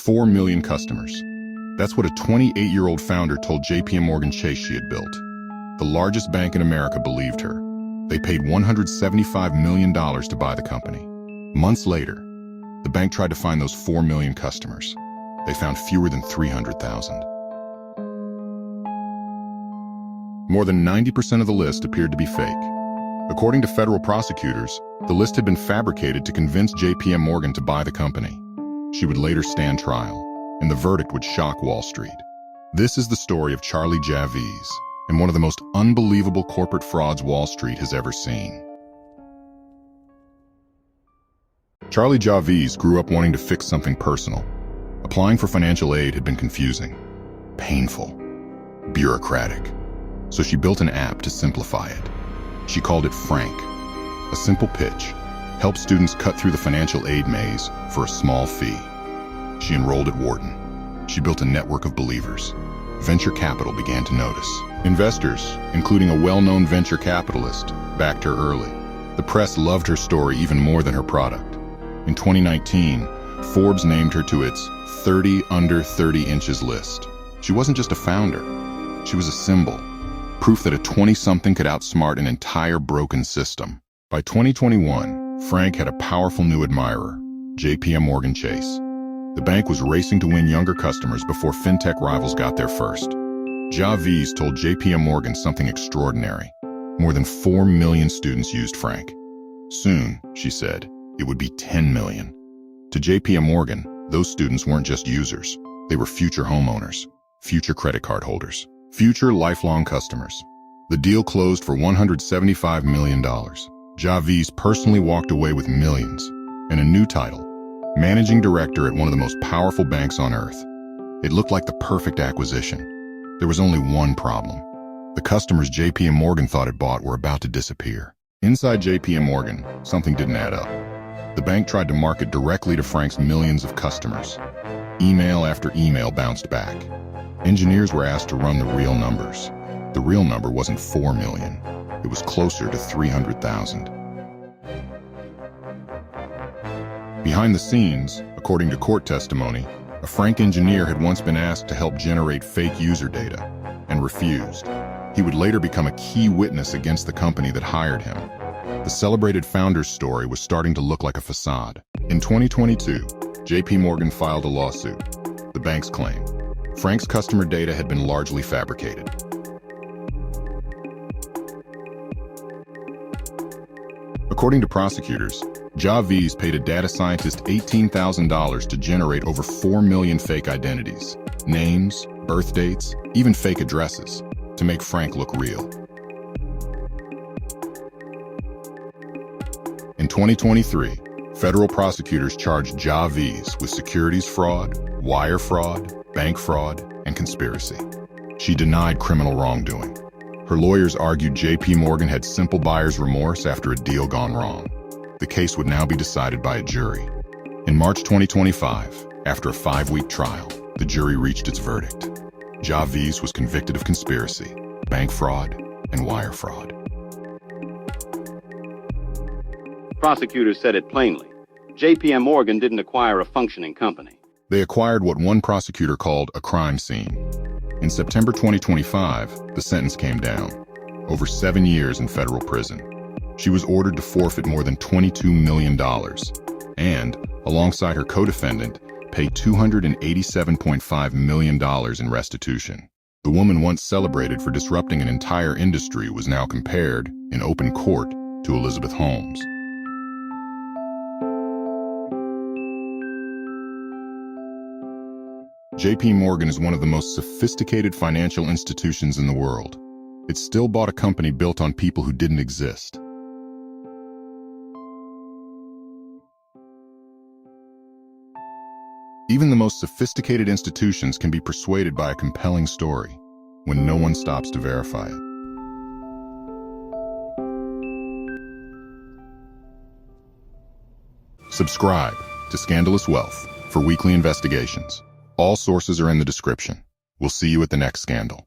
4 million customers. That's what a 28-year-old founder told JP Morgan Chase she had built. The largest bank in America believed her. They paid $175 million to buy the company. Months later, the bank tried to find those 4 million customers. They found fewer than 300,000. More than 90% of the list appeared to be fake. According to federal prosecutors, the list had been fabricated to convince JP Morgan to buy the company. She would later stand trial, and the verdict would shock Wall Street. This is the story of Charlie Javice, and one of the most unbelievable corporate frauds Wall Street has ever seen. Charlie Javice grew up wanting to fix something personal. Applying for financial aid had been confusing, painful, bureaucratic. So she built an app to simplify it. She called it Frank. A simple pitch: help students cut through the financial aid maze for a small fee. She enrolled at Wharton. She built a network of believers. Venture capital began to notice. Investors, including a well-known venture capitalist, backed her early. The press loved her story even more than her product. In 2019, Forbes named her to its 30 under 30 inches list. She wasn't just a founder. She was a symbol. Proof that a 20-something could outsmart an entire broken system. By 2021, Frank had a powerful new admirer, JP Morgan Chase. The bank was racing to win younger customers before fintech rivals got there first. Javice told JP Morgan something extraordinary. More than 4 million students used Frank. Soon, she said, it would be 10 million. To JP Morgan, those students weren't just users. They were future homeowners, future credit card holders, future lifelong customers. The deal closed for $175 million. Javice personally walked away with millions and a new title, managing director at one of the most powerful banks on earth. It looked like the perfect acquisition. There was only one problem. The customers JP Morgan thought it bought were about to disappear. Inside JP Morgan, something didn't add up. The bank tried to market directly to Frank's millions of customers. Email after email bounced back. Engineers were asked to run the real numbers. The real number wasn't 4 million. It was closer to 300,000. Behind the scenes, according to court testimony, a Frank engineer had once been asked to help generate fake user data and refused. He would later become a key witness against the company that hired him. The celebrated founder's story was starting to look like a facade. In 2022, JP Morgan filed a lawsuit. The bank's claim: Frank's customer data had been largely fabricated. According to prosecutors, Javice paid a data scientist $18,000 to generate over 4 million fake identities, names, birth dates, even fake addresses, to make Frank look real. In 2023, federal prosecutors charged Javice with securities fraud, wire fraud, bank fraud, and conspiracy. She denied criminal wrongdoing. Her lawyers argued JP Morgan had simple buyer's remorse after a deal gone wrong. The case would now be decided by a jury. In March 2025, after a 5-week trial, the jury reached its verdict. Javice was convicted of conspiracy, bank fraud, and wire fraud. Prosecutors said it plainly. JP Morgan didn't acquire a functioning company. They acquired what one prosecutor called a crime scene. In September 2025, the sentence came down. Over 7 years in federal prison. She was ordered to forfeit more than $22 million and, alongside her co-defendant, pay $287.5 million in restitution. The woman once celebrated for disrupting an entire industry was now compared, in open court, to Elizabeth Holmes. JP Morgan is one of the most sophisticated financial institutions in the world. It still bought a company built on people who didn't exist. Even the most sophisticated institutions can be persuaded by a compelling story when no one stops to verify it. Subscribe to Scandalous Wealth for weekly investigations. All sources are in the description. We'll see you at the next scandal.